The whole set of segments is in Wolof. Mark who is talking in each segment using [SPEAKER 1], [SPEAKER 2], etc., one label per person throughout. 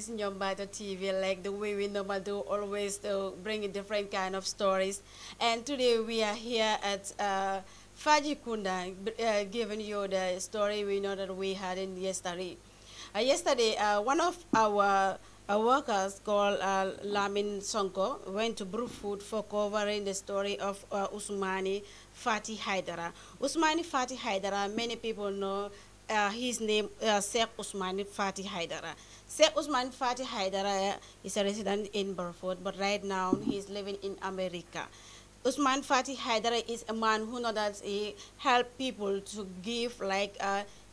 [SPEAKER 1] this Nyombato TV, like the way we normally do, always bring in different kind of stories. And today we are here at Fajikunda, giving you the story we know that we had in yesterday. Yesterday, one of our workers called Lamin Sonko went to Brufut for covering the story of Usmani Fatih Hydara. Usmani Fatih Hydara, many people know his name, Sheikh Usmani Fatih Hydara. Sheikh Usmani Fatih Hydara is a resident in Brufut, but right now he's living in America. Usman Fatih Hydara is a man who knows that he help people to give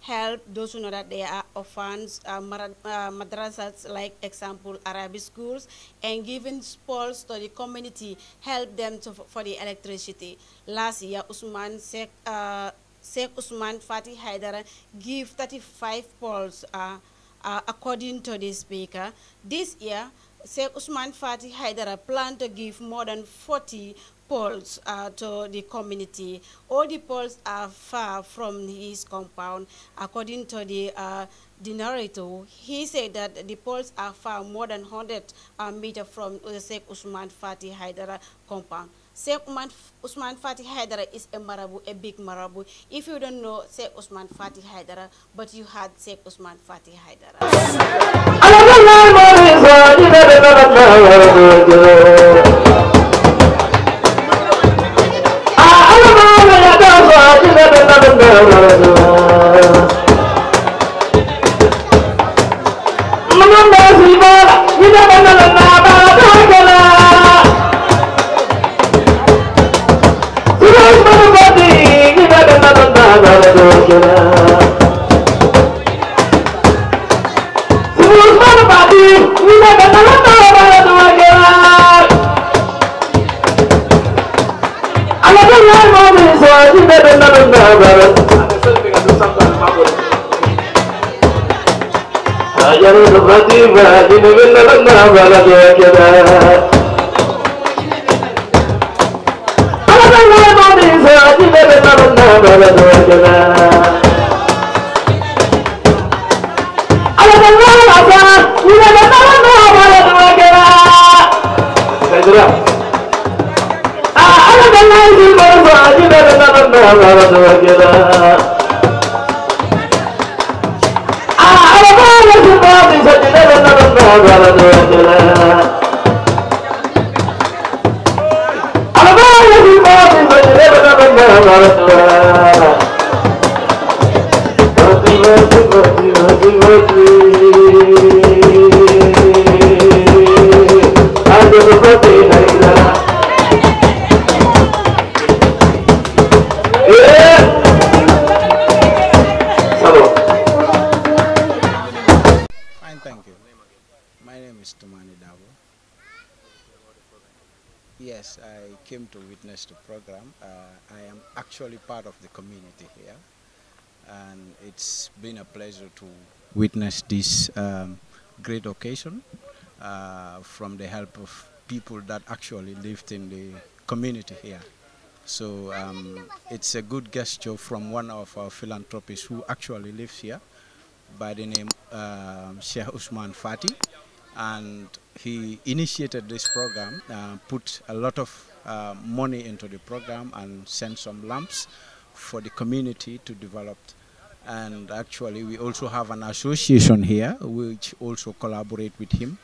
[SPEAKER 1] help those who know that they are orphans, madrasas, like example Arabic schools, and giving sports to the community, help them for the electricity. Last year, Sheikh Usman Fatih Hydara give 35 poles according to the speaker. This year, Sheikh Usman Fatih Hydara plan to give more than 40 poles to the community. All the poles are far from his compound. According to the narrator, he said that the poles are far more than 100 meters from the Sheikh Usman Fatih Hydara compound. Sheikh Usman Fatih Hydara is a marabu, a big marabu. If you don't know Sheikh Usman Fatih Hydara, but you had Sheikh Usman Fatih Hydara.
[SPEAKER 2] Yes, I came to witness the program. I am actually part of the community here, and it's been a pleasure to witness this great occasion from the help of people that actually lived in the community here. So it's a good gesture from one of our philanthropists who actually lives here by the name Sheikh Usman Fatih. And he initiated this program, put a lot of money into the program and sent some lamps for the community to develop. And actually we also have an association here which also collaborate with him,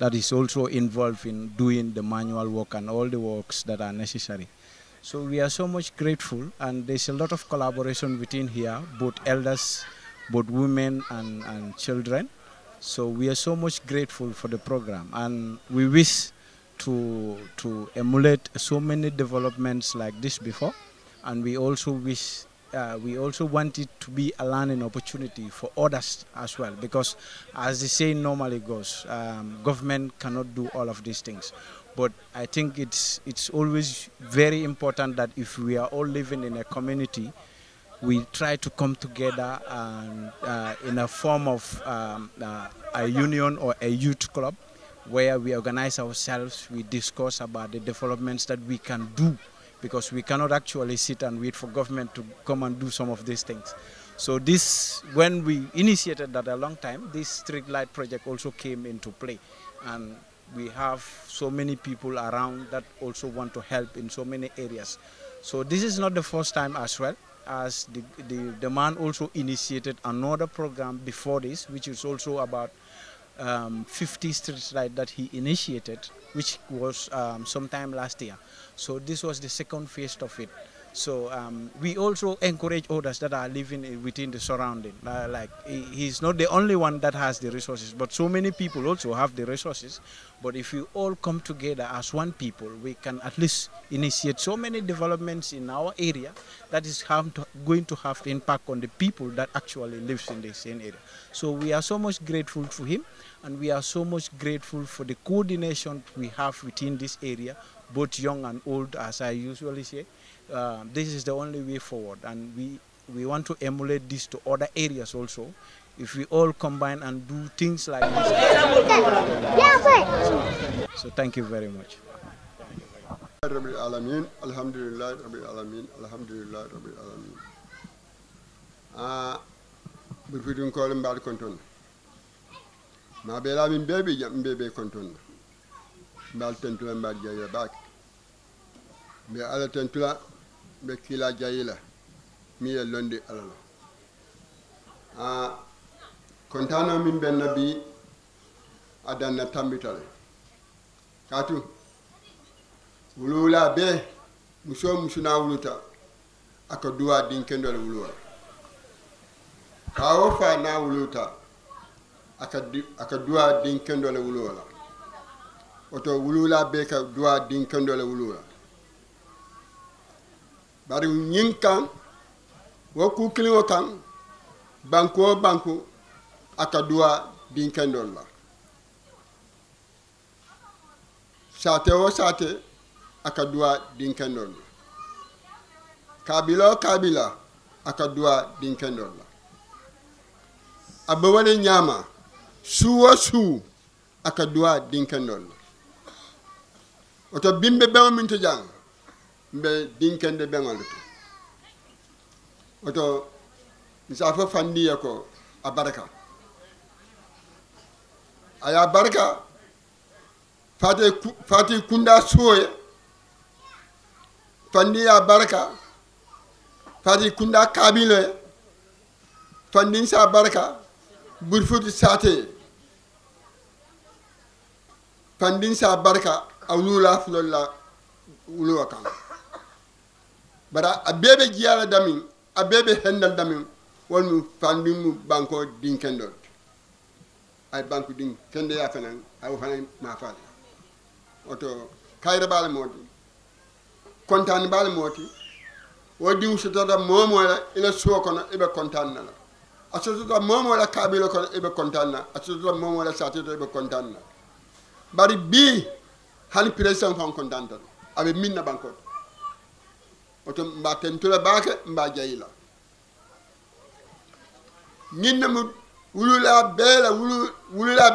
[SPEAKER 2] that is also involved in doing the manual work and all the works that are necessary. So we are so much grateful, and there's a lot of collaboration within here, both elders, both women and children. So we are so much grateful for the program, and we wish to emulate so many developments like this before, and we also wish we also want it to be a learning opportunity for others as well, because as the saying normally goes, government cannot do all of these things. But I think it's always very important that if we are all living in a community, we try to come together and in a form of a union or a youth club, where we organize ourselves, we discuss about the developments that we can do, because we cannot actually sit and wait for government to come and do some of these things. So this, when we initiated that a long time, this street light project also came into play. And we have so many people around that also want to help in so many areas. So this is not the first time as well, as the man also initiated another program before this, which is also about 50 street light that he initiated, which was sometime last year. So this was the second phase of it. So we also encourage others that are living within the surrounding. Like he's not the only one that has the resources, but so many people also have the resources. But if we all come together as one people, we can at least initiate so many developments in our area that is going to have impact on the people that actually lives in the same area. So we are so much grateful to him, and we are so much grateful for the coordination we have within this area, both young and old, as I usually say. This is the only way forward, and we want to emulate this to other areas also. If we all combine and do things like this. So thank you very much.
[SPEAKER 3] Rabbil alamin, alhamdulillah, rabbil alamin, alhamdulillah, rabbil alamin. Bufidun ko mbal konton. Ma be la min bebe jam bebe konton. Mbal tentula mbal jaya bak. Be ala tentula be kila jayila. Mi e londi alala. Kontano min ben nabi adanna tambitale. Katu wulula be musuna wuluta aka duwa dinkendole wuluwa. Kawo fa na wuluta aka duwa dinkendole wuluwa. Oto wulula be ka duwa dinkendole wuluwa. Bari nyinkan woku kiliwo kan banku aka duwa dinkendole la. Sate o sate aka duwa dinkendol la. Kabila aka duwa dinkendol la. Abawale nyama su aka duwa dinkendol la. Oto bimbe bengo minto jang mbe dinkende bengo luto. Oto misafo fandi yako abaraka. Aya baraka Fati kunda soye fandi ya baraka fati kunda kabile fandi sa baraka burfuti sate fandi sa baraka awlula fulolla wuluwa kan bara abebe jiyala damin abebe hendal damin wonu fandi mu banko dinkendo ay banko din kende ya fanan ay fanan ma fal oto kayre bala moti kontane bala moti wodi usutata momo la ila sokono ibe kontane la asututa momo la kabilo kono ibe kontane asututa momo la satito ibe kontane bari bi hani president fon kontante abe minna bankot oto mba tentula bake mba jayila ninna mu wulula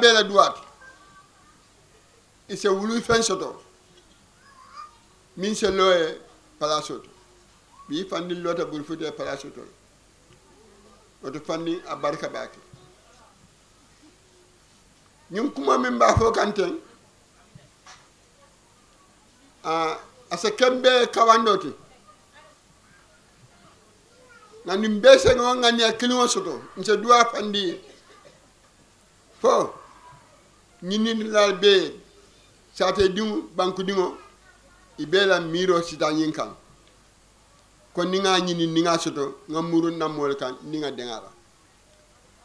[SPEAKER 3] bela duwat ise wulu fen soto min se loye palasoto bi fandi lota bul fude palasoto oto fandi abarka baki ñum kuma min ba fo kanten asa kembe kawandoti nani mbese ngo ngani akilimo soto nse duwa fandi fo ñini la be sate dingu banku dingo ibela miro sita nyinkan ko ninga nyini ninga soto ngamuru namol kan ninga dengara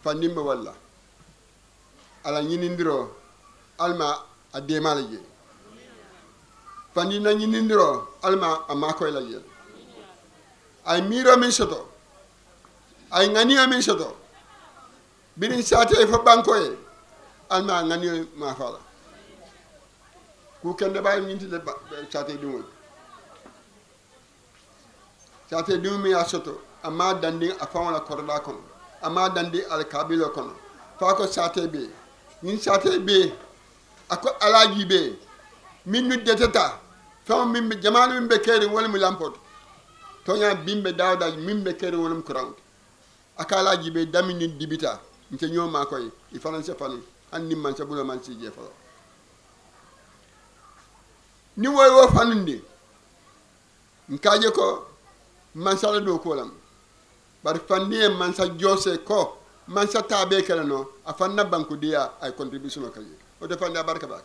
[SPEAKER 3] fandimba walla ala nyini ndiro alma ademalaje fandina nyini ndiro alma amako laje ay miro min soto ay ngani min soto birin sate fo banko e alma ngani ma fala ku kende bay minti le sate dimol sate dimi asoto amma dandi afawla korda kon amma dandi al kabilo kon fa ko sate be min sate be ako alaji be min nu detata fa min be jamanu min be kere wala mu lampot to nya bimbe dawda min be kere wala mu kurant akala jibe damini dibita nte nyoma koy i faranse fanu anni man sa bulo man si je falo ni woy wo fanundi nkaje ko man sala do ko lam bar fandi man sa jose ko man sa tabe kala no afanna banku dia ay contribution kali o de fandi barka bak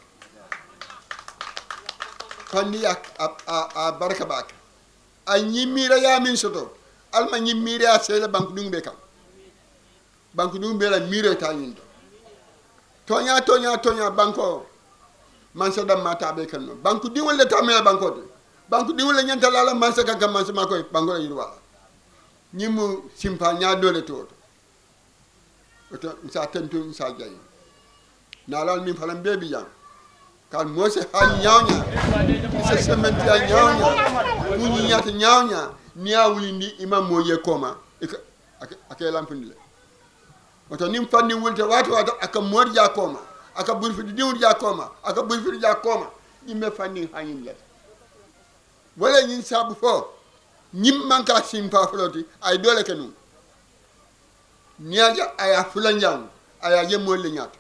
[SPEAKER 3] fandi a barka bak a nyimira ya min soto alma nyimira sele banku dum be la mire ta nyindo tonya banko man sa dam mata be kala no banku di wala tamela banko de banku di wala nyanta la man sa ka man sa makoy bango la yirwa nyimu simpa nya dole to oto sa tentu sa jay na lal min falam bebi jang kan mo se ha nyawnya se sementi nyawnya muni nyata nyawnya niya wulindi imam mo ye koma ake lampindile oto nim fanni wulte wato aka morja koma aka burfi diwul ja koma aka burfi ja koma imme fanni hanin le wala nyin sabu fo nyim manka simpa floti ay dole kenu niaja aya fulanjang aya je molle nyata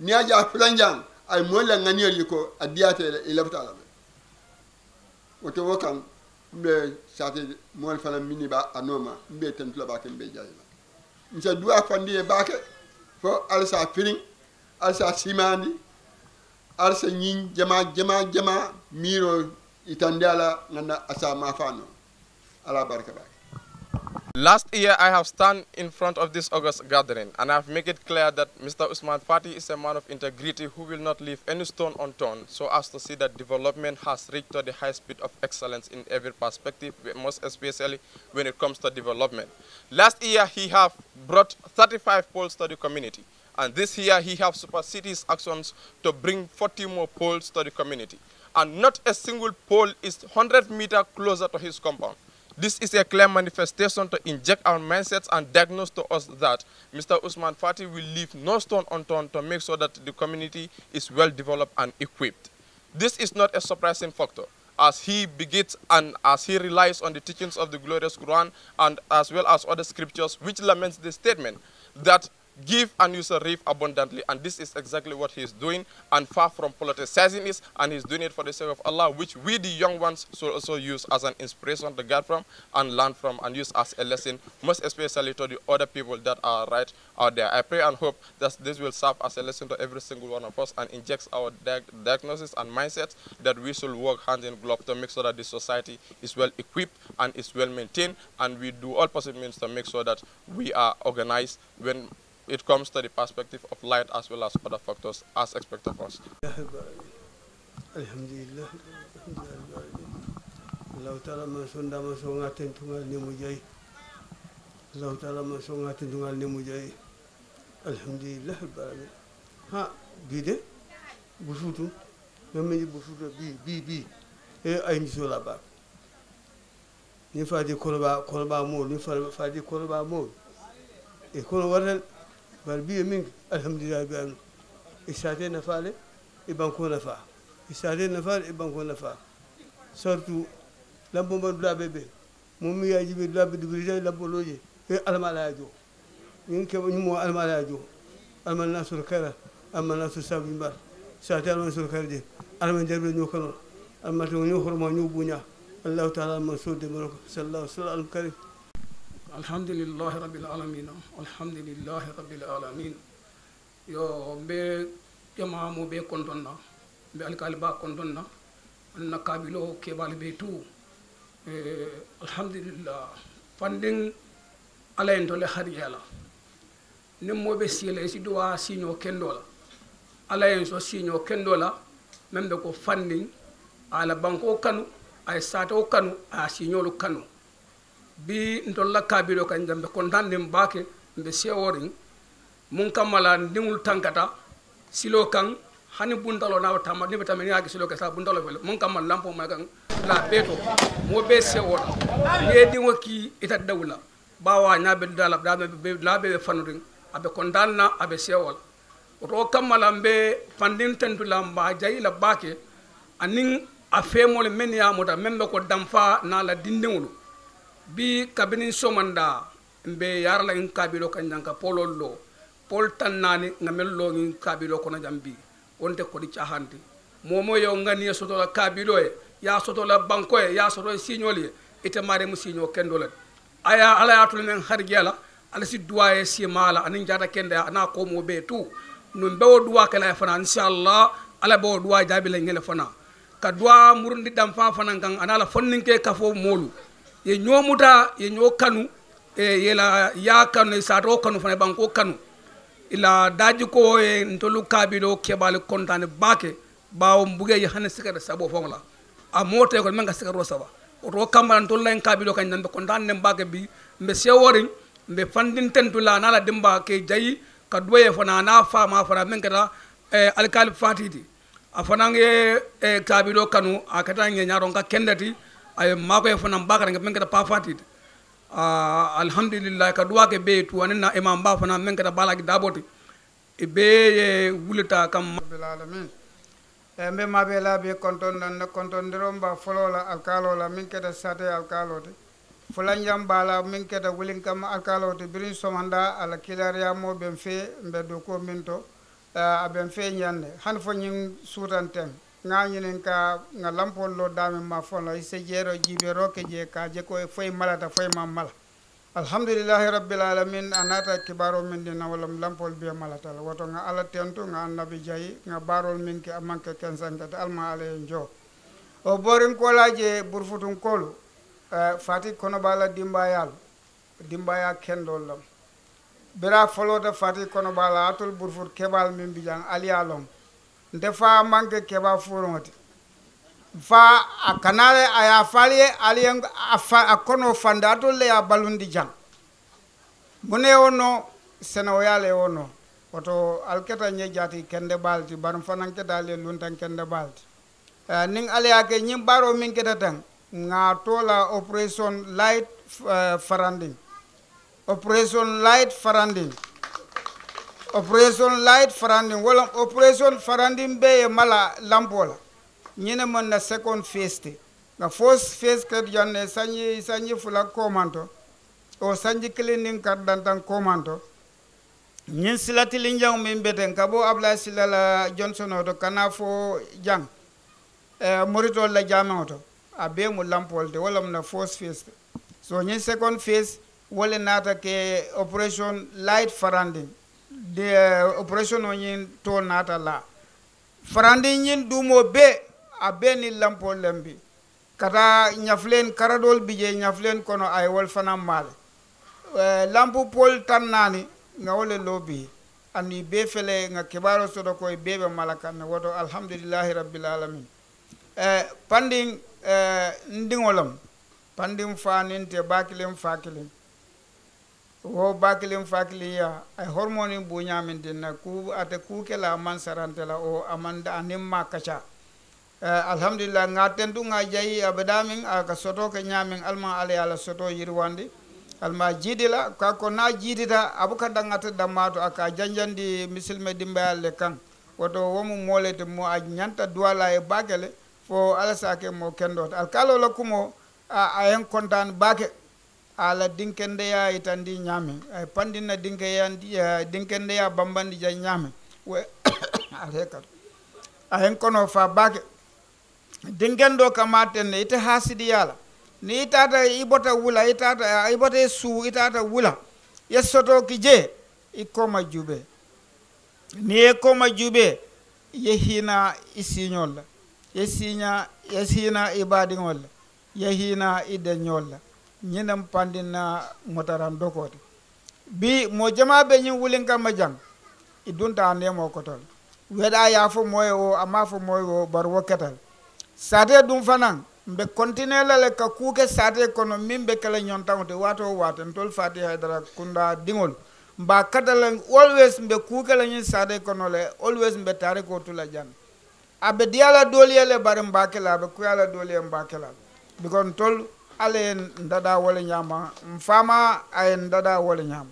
[SPEAKER 3] niaja fulanjang ay molle nganier yiko adiate ilafta woto wokan be sate mol fala mini ba anoma be tentula ba ken be jayla nsa dua fandi e bake fo alsa firing alsa simandi alsa nyin jama miro itandala ngana asa mafano ala barka bake.
[SPEAKER 4] Last year, I have stand in front of this August gathering, and I have made it clear that Mr. Ousman Fati is a man of integrity who will not leave any stone unturned so as to see that development has reached to the high speed of excellence in every perspective, most especially when it comes to development. Last year, he have brought 35 poles to the community, and this year, he have superseded his actions to bring 40 more poles to the community. And not a single pole is 100 meters closer to his compound. This is a clear manifestation to inject our mindsets and diagnose to us that Mr. Ousman Fati will leave no stone unturned to make sure that the community is well developed and equipped. This is not a surprising factor, as he begins and as he relies on the teachings of the glorious Quran and as well as other scriptures which laments the statement that give and you shall reap abundantly, and this is exactly what he is doing, and far from politicizing this, and he's doing it for the sake of Allah, which we the young ones should also use as an inspiration to get from and learn from and use as a lesson, most especially to the other people that are right out there. I pray and hope that this will serve as a lesson to every single one of us and injects our diagnosis and mindsets that we should work hand in glove to make sure that the society is well equipped and is well maintained, and we do all possible means to make sure that we are organized when it comes to the perspective of light as well as other factors as expected of us.
[SPEAKER 5] Alhamdulillah. Allah Ta'ala masonda masonga tentungal ni mujay. Allah Ta'ala masonga tentungal ni mujay. Alhamdulillah. Ha, bide bufutu. Memeli bufutu bi. Ay misola ba. Ni fadi kolba mo, ni fadi kolba mo. E kono warel barbiye min alhamdulillah bi isate na faale e banko na fa isate na faale e banko na fa surtout lambo man dulabe be mum mi yaji be dulabe dubri lambo loje e almala jo min ke mo almala jo almal nasul kara almal nasul sabi bar sate almal nasul karde almal jarbe ñokono almal to ñokormo ñubuña Allah ta'ala masud de moroko sallallahu alaihi wasallam karim.
[SPEAKER 6] Alhamdulillah rabbil alamin. Alhamdulillah rabbil alamin. Yo be jama mo be kontonna be alkali ba kontonna na kabilo ke balbe tu alhamdulillah fanding alayn to le hadiyala nim mo be sile si doa sinyo kendola alayn so sinyo kendola membe ko fanding ala banko kanu ay sato kanu a sinyolu kanu bi ntolla kabilo kan jambe kontande mbake mbe seworing mun kamala ndingul tankata silo kan hani bundalo na tama ni betame ni agi silo ka sa bundalo bele mun kamal lampo ma kan la beto mo be sewora ne dingo ki ita dawla bawa nya be dala be la be fanuring abe kondanna abe sewol ro kamala mbe fandin tentula mba jayila bake anin afemol menia moda membe ko damfa na la dindingulu bi kabinin somanda mbe yarala in kabilo kan janka polol lo pol tannani ngamel lo in kabilo kono jambi wonte ko di cahandi momo yo ngani soto la kabilo e ya soto la banko e ya soto signoli ite mare mu signo kendolen aya ala atul men harjala ala si duwaye si mala anin jata kende ana ko mo be tu nun be o duwa kala fana inshallah ala be o duwa jabi la ngele fana ka duwa murundi dam fa fana kan ana la fonninke kafo molu ye nyomuta ye nyokanu e yela ya kanu sa to kanu fana banko kanu ila daji ko e ntolu kabilo kebal kontane bake bawo mbuge ye hanen sikara sabo fonla a mote ko menga sikaro saba o to kambal ntolu len kabilo kan nambe kontane bake bi mbe seworin mbe fandin tentula nala dimba ke jayi ka doye fana na fama fana men kata alkal fatiti afana nge kabilo kanu akata nge nyaron ka kendati ay mako e fana bakara nge men kata pa fatiti alhamdulillah ka duwa ke be tu anina imam ba fana men kata balaki daboti e be wulita kam
[SPEAKER 7] bil alamin mbe mabe la be konton nan konton diromba folola alkalola min kata sate alkalote fulanjam bala min keta wulin kam alkalote birin somanda ala kilariya mo ben fe mbe do ko minto aben fe nyande han fo nyin sutanten nganyinen ka nga lampol lo dami ma fono ise jero jibe roke je ka je ko foy malata foy ma mala alhamdulillah rabbil alamin anata kibaro min dina wala lampol be malata woto nga ala tento nga annabi jayi nga barol min ke amanke kensangata alma ale njo o borin ko laje burfutun kolu fati kono bala dimbaya kendol lam bira folota fati kono bala atul burfut kebal min bijang alialom ndefa manke keba furongoti fa akanale aya falie alien a kono fandato le ya balundi jang mune ono senoyale ono oto alketa nyejati kende balti barum fananke dale luntan kende balti ning alia ke nyim baro min kedatan nga tola operation light faranding wala operation faranding be mala lampola nyine mon na second phase te nga first phase ke janne sanyi fula komanto o sanji cleaning kardantan komanto nyin silati linjang min beten kabo abla silala johnson oto kana fo jang morito la jamoto abe mu lampol te wala na first phase te so nyin second phase wala nata ke operation light faranding de operation onyin to nata la faranding nyin dumo be abe ni lampol lembi kata nyaflen karadol bije nyaflen kono ay wol fanam male lampu pol tan nani nga wole lobi ani be fele nga kibaro sodo koy bebe malakan woto alhamdulillah rabbil alamin panding ndingolam panding faninte bakilem fakilem wo bakilem fakiliya ay hormone bu nyamin na ku ate ku kala man sarantela o amanda animma kacha alhamdulillah nga tentu nga jayi abadamin aka soto ke nyamin alma ale ala soto yirwandi alma jidila ka ko na jidita abuka dangata damato aka janjandi misilme dimbayal kan woto womu molete mo a nyanta duwala e bagale fo ala sake mo kendot alkalo la kumo a en kontan bake ala dinkende ya itandi nyame ay pandina dinkende ya bambandi ja nyame we aleka ayen kono fa bake dingendo kamaten ite hasidi yala ni itata ibota wula itata ibota su itata wula yesoto kije ikoma jube ni ekoma jube yehina isinyolla yesina ibadingolla yehina idenyolla nyinam pandina motaran dokote bi mo jama be nyi wulin kam jang idunta nemo kotol weda ya fo moyo ama fo moyo bar woketal sate dum fanan mbe continue la ka kuke sate kono mimbe kala nyontangote wato ntol fati hydara kunda dingol mba katalan always mbe kuke la nyi sate kono le always mbe tare ko tula jan abe diala doliyele bare mbakela be kuyala doliye mbakela bikon tol ale ndada wala nyama mfama ay ndada wala nyama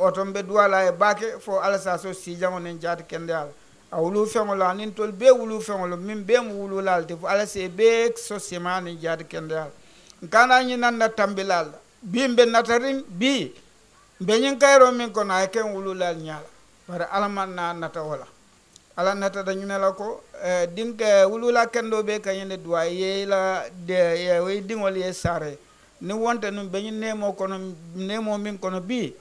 [SPEAKER 7] otombe duala e bake fo ala sa so si jango nen jati kende ala awulu fengolo anin tol be wulu fengolo min be mu wulu lalte fo ala se be so sema nen jati kende ala kana nyi nanda tambilal bi mbe natarin bi mbe nyin kayro min ko na ken wululal nyaala bara alaman na nata wala ala nata dañu ne la ko dinka wulula kendo be kanyene duwa ye la de ye way dingol ye sare ni wonte num be nyin nemo kono nemo min kono bi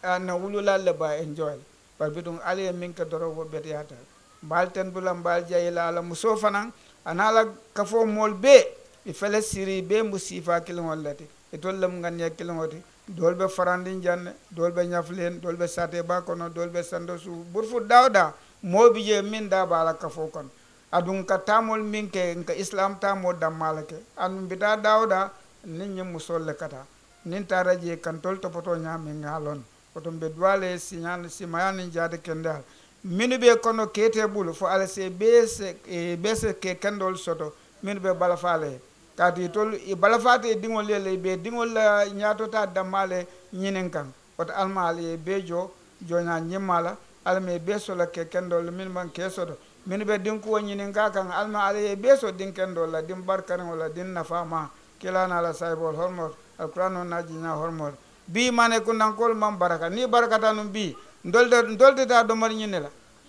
[SPEAKER 7] na wulula le ba enjoy par bidum ali min ka doro wo bet yata bal ten bulam bal jayila ala muso fanan anala kafo mol be e fele siri be musifa kilon lati e tollam ngane kilon wati dolbe farandin janne dolbe nyaflen dolbe sate ba kono dolbe sandosu burfu dawda mobi je min da bala kafo kon adun ka tamol min ke nka islam tamo damalake an bida dawda nin nyim musolle kata nin taraje kan tol topoto nyami ngalon oto be dwale signal simayani jade kendal minu be kono kete bulu fo ala se bese ke kendol soto minu be bala fale kati tol e bala fate dingol lele be dingol la nyato ta damale nyinen kan oto almali bejo jonya nyimala alme beso la ke kendol min man ke soto minu be dinku nyinen ka kan alma ale beso din kendol la dim barkan wala din nafama kilana la saibol hormor alquran naji nya hormor bi mane ko nankol mam baraka ni barakata num bi ndolde ta do mar nyine la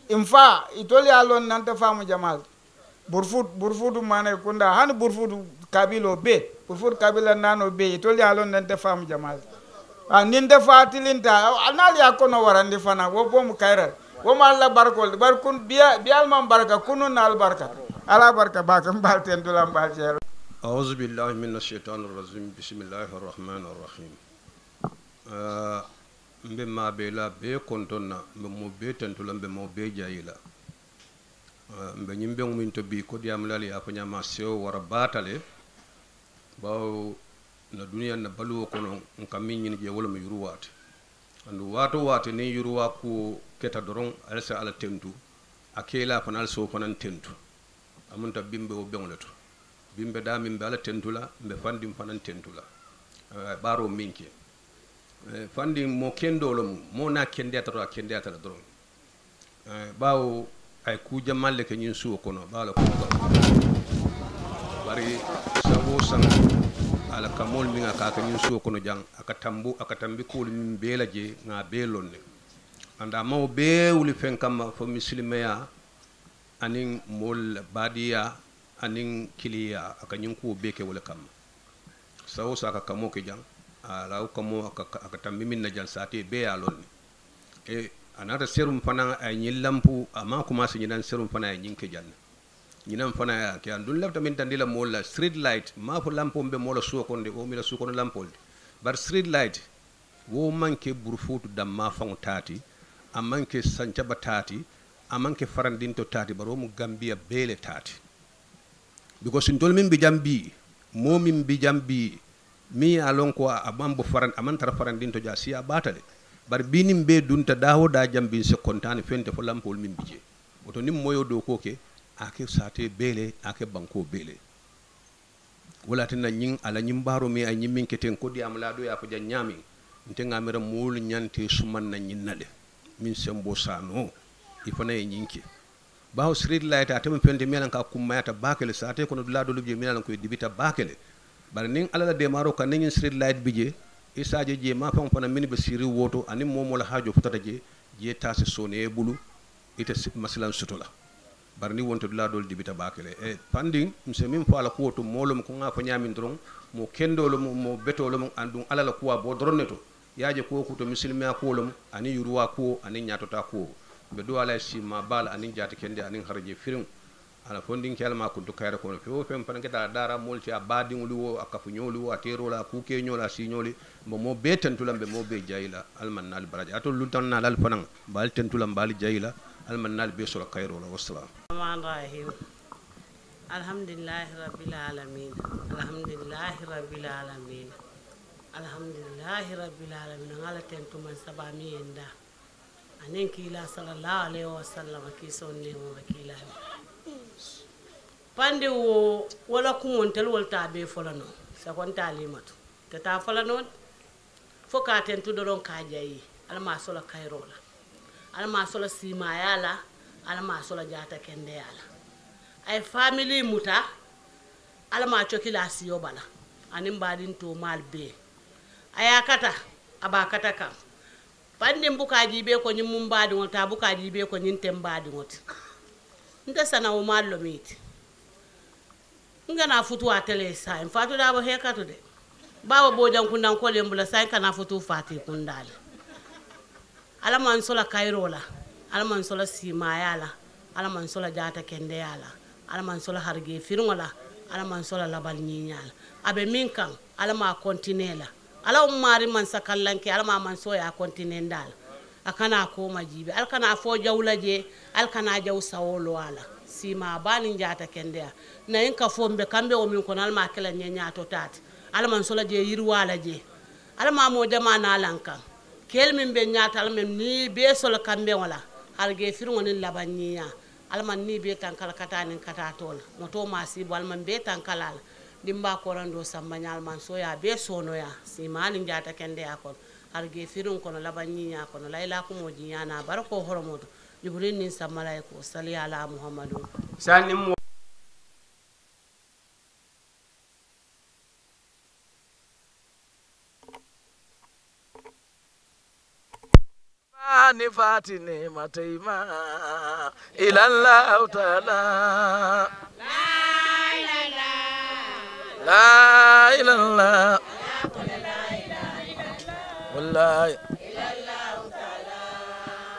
[SPEAKER 7] imfa itoli alon nanta famu jamal burfutu mane kunda han burfutu kabilo be burfutu kabila nano be itoli alon nanta famu jamal ninde fatilinta anali akono warandi fana wo bom kayra wo malla barkol barkun bial mam baraka kunun al baraka ala baraka bakam balten dulam baljer
[SPEAKER 8] أعوذ بالله من الشيطان الرجيم بسم الله الرحمن الرحيم mbe ma be la be kontonna mbe mo be tentula mbe mo be jayila mbe nyimbe min to bi ko diam lali apanya ma sew wara batale baw na duniya na balu ko non kam min ni je wala mi yuruwate andu wato wate ni yuruwa ko keta doron alsa ala tentu akela fanal so fanan tentu amunta bimbe o bengleto bimbe da min be ala tentula mbe fandim fanan tentula baro minke fandi mo kendolo mo na kendeta doron bawo ay ku jamalle ke nyin suwo kono bala ko bari sabo sang ala kamol mi nga ka nyin suwo kono jang aka tambi ko min bela je nga belonne anda maw be wuli fen kam fo muslimeya anin mol badiya anin kiliya aka nyin ko beke wala kam sawo saka kamo ke jang ala kamo aka tambi min na jal sate be ya lonni e anata serum fana ay nyillampu ama kuma se nyinan serum fana ay nyinke janne nyinan fana ya ke andun lafta min tandila molla street light ma fo lampo be mola sukonde o mi la sukono lampolde bar street light wo manke burfutu damma fangu tati amanke sancaba tati amanke farandinto tati baro mu gambia bele tati because ndol min bi jambi mo min bi jambi mi alon ko abambo faran amantara farandinto ja siya batale bar binim be dunta dawo da jambi se kontane fente fo lampol min bije oto nim moyo do koke ake sate bele ake banko bele wala tan nyin ala nyim baro mi ay nyimmin keten ko di am la do ya fa nyami nte ngamira mul nyante suman na nyinnale min sembo sano ifana e nyinke bawo street light atam fente melan ka kummayata bakele sate kono la do lubje melan ko dibita bakele bar nin alala de maro kan nin street light bije isaje je ma fam fana min be siri woto ani momola hajo futata je tase sone bulu ite masalan sutola bar ni wonto la dol dibita bakele e panding mse min fala ko to molum ko nga fa nyamin dron mo kendolo mo betolo mo andum alala kuwa bo dronneto yaaje ko to muslimi akolum ani yuruwa ko ani nyatota ko be do ala si ma bala ani jati kende ani harje firin ala fondin kelma ko to kayra ko fo fem pan keta dara molti abadi ngulu akafu nyolu atero la ku ke nyola si nyoli mo be tentulam be mo be jayila almannal baraja ato lutanna lal fanan bal tentulam bal jayila almannal be sura kayro la wassalam
[SPEAKER 9] rahim alhamdulillahi rabbil alamin alhamdulillahi rabbil alamin alhamdulillahi rabbil alamin ngala tentuman sabami enda anen kila sallallahu alaihi wasallam ki sonne mo wakila pande wo wala kumontel wolta be folano sakon talimatu tata folano foka tentu doron kajayi alma sola kayrola alma sola simayala alma sola jata kende yala ay family muta alma chokila siyo bala anim badin to mal be aya kata aba kata kam pandin bukaji be ko nyum mumbadi wonta bukaji be ko nyinte mbadi wonta nta sana o mallo miti ngana futu atele sa fatu da bo hekatu de bawo bojan kundan ko lembula sai kana futu fati kundal ala man sola kairola ala man sola simayala ala man sola jata kende yala ala man sola harge firngola ala man sola labal nyinyala abe minkan ala ma kontinela ala mari man sakallanke ala ma man soya kontinendal akana ko majibe al kana fo jawlaje al kana jaw sawolo ala sima bani jata kende na en ka fombe kambe o min ko nal ma kala nyanya to tat ala man sola je yirwala je ala ma mo jama na lankan kel min be nyata ala men ni be sola kambe wala harge firngo ni labanniya ala man ni be tankala katani katatol moto ma sibo al man be tankala dimba ko rando sambanyal man soya be sono ya simani jata kende akon harge firun kono labanniya kono layla ko mo jinyana barako horomoto jibril nin samalayko salli ala muhammadu
[SPEAKER 6] sani
[SPEAKER 10] ni fatine mataima ilallah taala la ilallah wallahi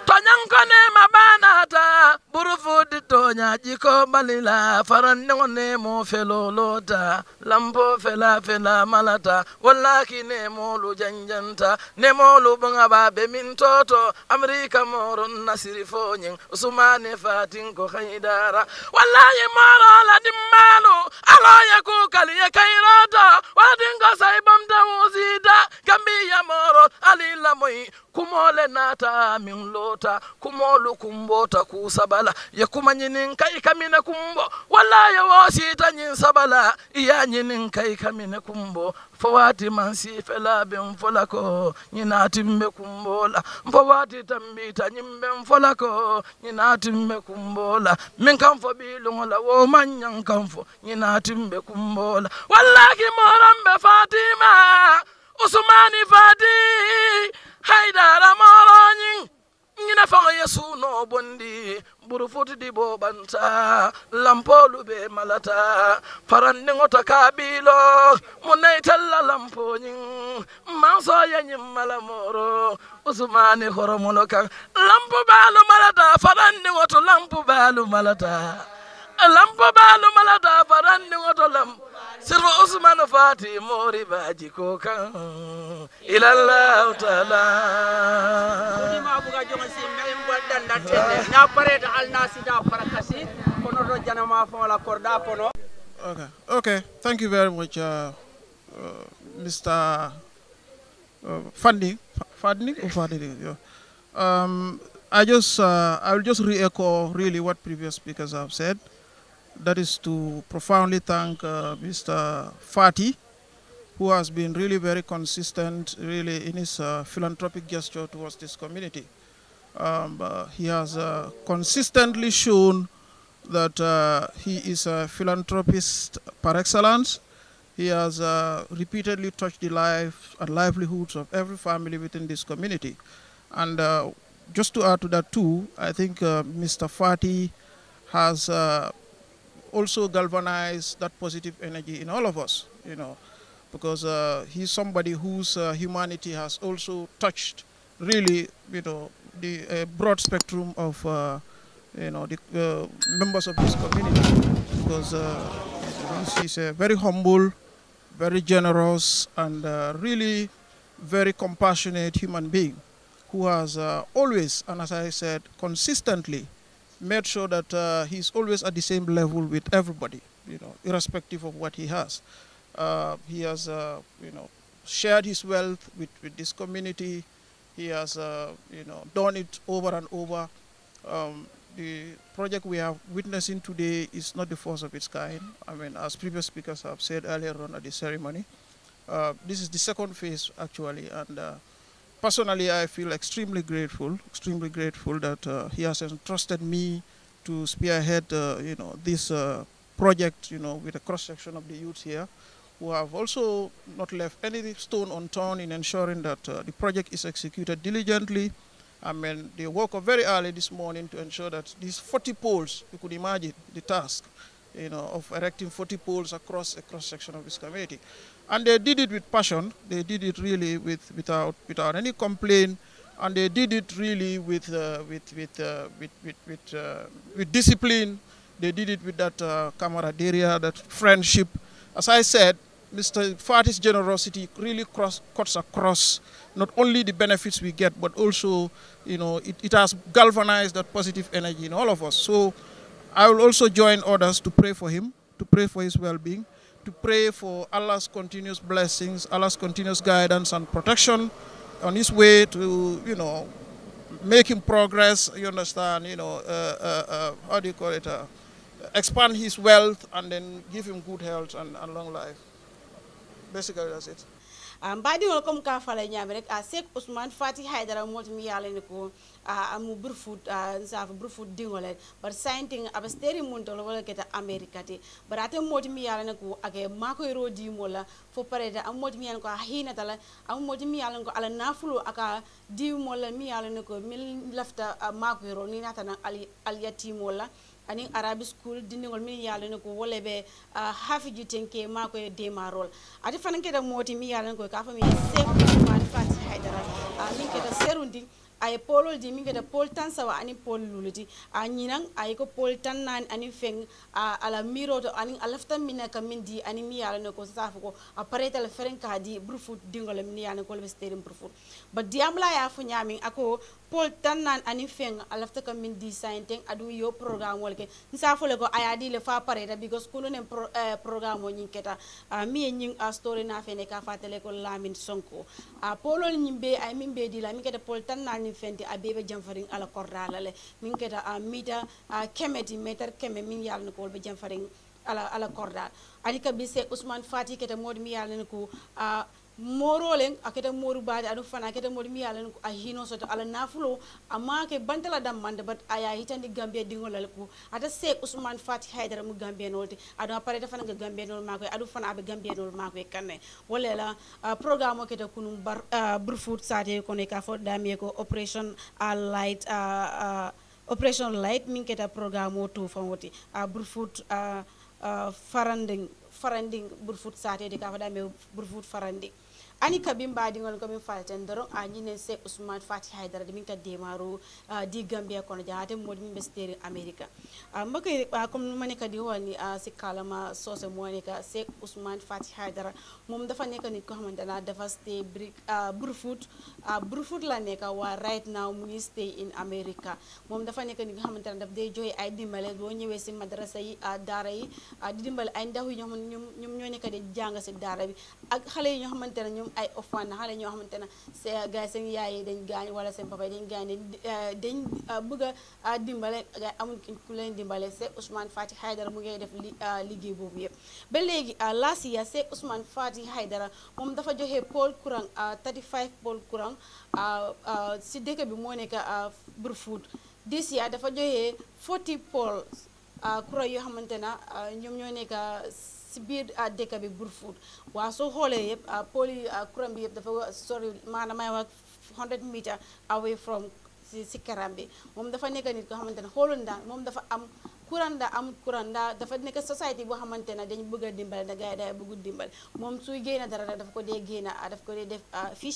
[SPEAKER 10] tonyankone mabanata burufudi tonya jiko balila farannone mo felolota lampo fela fela malata wallahi ne molu janjanta ne molu bangaba be min toto amerika moron nasiri fonyin usmane fatin ko hydara wallahi maro la dimmalu alo yaku kali kairota wadin ko saibam tawzida gambiya moro alila moy kumole nata min lota kumolu kumbota ku sabala ya kuma nyinin kai kamina kumbo wallahi wasita nyin sabala iya nyinin kai kamina kumbo fawati man si fela ben folako nyinati mbe kumbola fawati tambita nyimbe folako nyinati mbe kumbola min kan fo bilungola wo manyan kan fo nyinati mbe kumbola wallahi morambe fatima usmani fati hydara moronyin ngina fa yesu no bondi buru futi di bobanta lampolu be malata farande ngota kabilo munaytalla lamponyin manso yanyim malamoro usmani horomono kan lampo balu malata farande ngoto lampo balu malata lampo balu malata farande ngoto lampo sirru usman fati mori baji ko kan ilallah taala
[SPEAKER 11] ma buga jonga si mbem bodan datende na pareta alna sida parakasi kono do janama fo la korda kono.
[SPEAKER 12] Okay, thank you very much Mr. Funding or funding, yeah. I will just re-echo really what previous speakers have said. That is to profoundly thank Mr. Fati, who has been really very consistent really in his philanthropic gesture towards this community. He has consistently shown that he is a philanthropist par excellence. He has repeatedly touched the life and livelihoods of every family within this community. And just to add to that too, I think Mr. Fati has also galvanize that positive energy in all of us, you know, because he's somebody whose humanity has also touched really, you know, the broad spectrum of, you know, the members of this community, because he's a very humble, very generous, and really very compassionate human being who has always, and as I said, consistently made sure that he's always at the same level with everybody, you know, irrespective of what he has. He has, you know, shared his wealth with this community. He has, you know, done it over and over. The project we are witnessing today is not the first of its kind. I mean, as previous speakers have said earlier on at the ceremony, this is the second phase actually, and personally, I feel extremely grateful that he has entrusted me to spearhead, you know, this project, you know, with a cross-section of the youth here, who have also not left any stone unturned in ensuring that the project is executed diligently. I mean, they woke up very early this morning to ensure that these 40 poles, you could imagine the task, you know, of erecting 40 poles across a cross-section of this community. And they did it with passion. They did it really without any complaint, and they did it really with discipline. They did it with that camaraderie, that friendship. As I said, Mr. Fati's generosity really cuts across not only the benefits we get, but also, you know, it has galvanized that positive energy in all of us. So I will also join others to pray for him, to pray for his well-being, to pray for Allah's continuous blessings, Allah's continuous guidance and protection on his way to, you know, making progress, you understand, you know, how do you call it, expand his wealth and then give him good health and long life. Basically, that's it.
[SPEAKER 1] Badi ngol kom ka fala nyame rek a Sek Ousmane Fati Haidara mot mi yalla ni ko amu burfoot safa burfoot dingole bar sainting abasteri munto wala keta amerikati barate mot mi yalla ni ko ake mako rodi mola fo pareda am mot mi yalla ko hina tala am mot mi yalla ko ala nafulo aka di mola mi yalla ni ko mil lafta mako ro ni nata na al yatimola ani Arabic school diningol min yalla ne ko wolebe hafiji tenke mako e demarol ati fananke da moti mi yalla ko ka fami Sek Ousmane Fati Haidara min ke da serundi ay polol di min ke da pol tan sawa ani pol luluti nyinang ay ko pol tan nan ani feng ala miro to ani alafta mina ka min di ani mi yalla ne ko safu ko aparetal ferenka di burfoot dingol min yalla ko le sterim burfoot ba diamla ya fu nyami ako Paul Tanan ani feng alafta ka min design teng adu yo program wolke nsa fole ko ayadi le fa pareta because kuno ne program nyin keta mi nyin story na fene ka fatele ko Lamin Sonko Polo nyimbe ay min be di la min keta Paul Tanan ni fenti abebe jamfaring ala kordala le min keta mita kemeti meter keme min yal ko be jamfaring ala kordal ani ka bi Sek Ousmane Fati keta mod mi yal ko moroleng aketa moru baade adu fana aketa modu mi yalla ko a hino soto ala nafulo amma ke bantala dam mande bat aya hitandi Gambia dingol ko ata Sek Ousmane Fati Haidara mu Gambia nolti adu apareta fana ga Gambia nol mako adu fana abe Gambia nol mako kanne wala la programme keta kunum burfoot sate ko ne ka fo dami ko operation light operation light min keta programme to famoti burfoot faranding burfoot sate de ka fo dami burfoot faranding ani kabim baadi ngol ko min falten doro nyine Sek Ousmane Fati Haidara de min ka demaro di Gambia kono jaate modi min besteri America mbakay comme mané ka di woni ci kalama sosé moné ka Sek Ousmane Fati Haidara mom dafa nek nit ko xamantena dafa stay burfoot la nek wa right now mu stay in America mom dafa nek nit ko xamantena daf day joy ay dimbalé bo ñëwé ci madrasa yi daara yi di dimbal ay ndaw yi ñom ñoo nek di jang ci daara bi ak xalé yi ñoo xamantena ñom ay ofan xale ñoo xamantena gaay seen yaay dañ gaañ wala seen papa dañ gaañ dañ bëgg a dimbale gaay amul ku leen dimbale Sek Ousmane Fati Haidara mu ngay def liggéey boobu yëpp ba léegi last year Sek Ousmane Fati Haidara moom dafa joxe pôle courant 35 pôle courant si dëkk bi moo nekk burfoot this year dafa joxe 40 pôle courant yoo xamantena ñoom ñoo nekk si biir dëkk bi burfoot waa soo xoolee yëpp poli courant bi yëpp dafa sori maanaam may wax 100 meter away from si karam bi moom dafa nekk nit ko xamante ne xoolul daal moom dafa am courant da am courant da dafa nekk society boo xamante ne dañu bëgg a dimbale da gaay day bëgg dimbale moom suy génn dara rek dafa ko dee génn daf ko dee def fii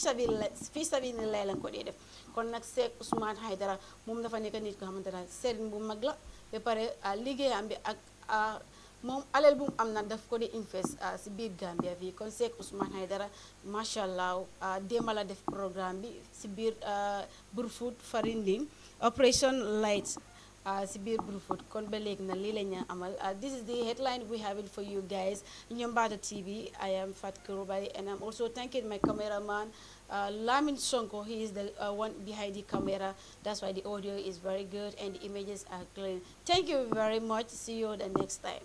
[SPEAKER 1] sabil lay lañ ko dee def kon nag Sek Ousmane Haidara moom dafa nekk nit ko xamante ne sëriñ bu mag la ba pare liggéeyam bi ak moom alal bu am na daf ko di invest si biir Gambia fii kon Sek Ousmane Haidara macha allah démb la def programme bi si biir burfoot faranding operation light si biir burfoot kon ba léegi na lii la ñu amal this is the headline we have it for you guys in Ñombata TV. I am Fat Kurubali and I'm also thanking my cameraman Lamin Sonko. He is the one behind the camera. That's why the audio is very good and the images are clean. Thank you very much. See you the next time.